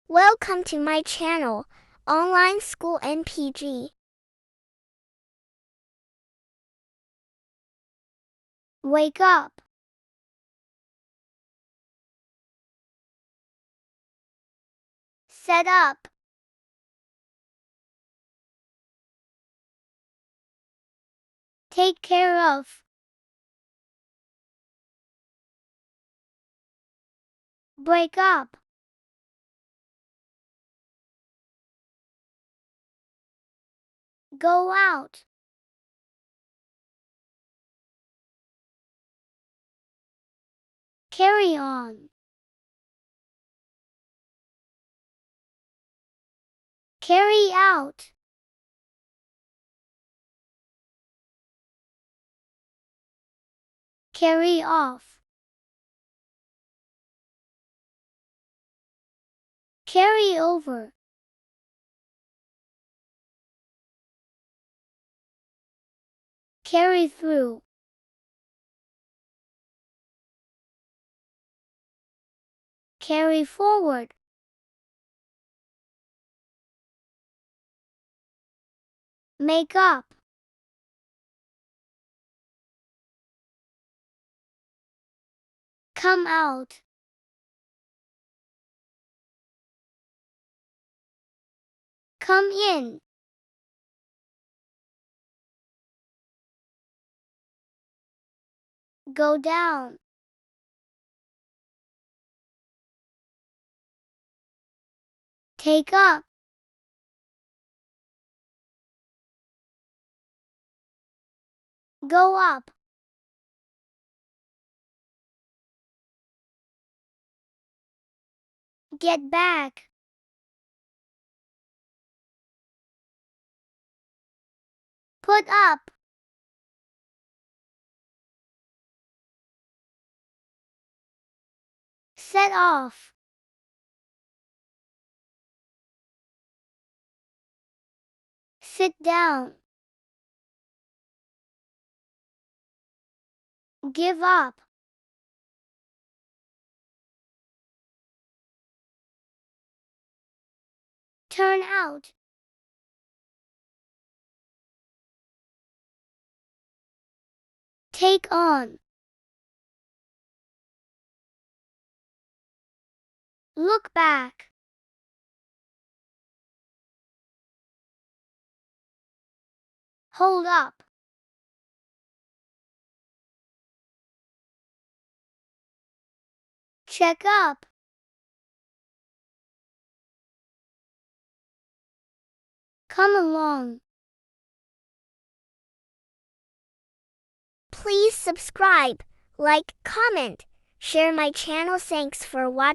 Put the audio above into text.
Welcome to my channel, Online School MPG. Wake up. Set up. Take care of. Break up. Go out. Carry on. Carry out. Carry off. Carry over. Carry through. Carry forward. Make up. Come out. Come in. Go down. Take up. Go up. Get back. Put up. Set off. Sit down. Give up. Turn out. Take on. Look back. Hold up. Check up. Come along. Please subscribe, like, comment, share my channel. Thanks for watching.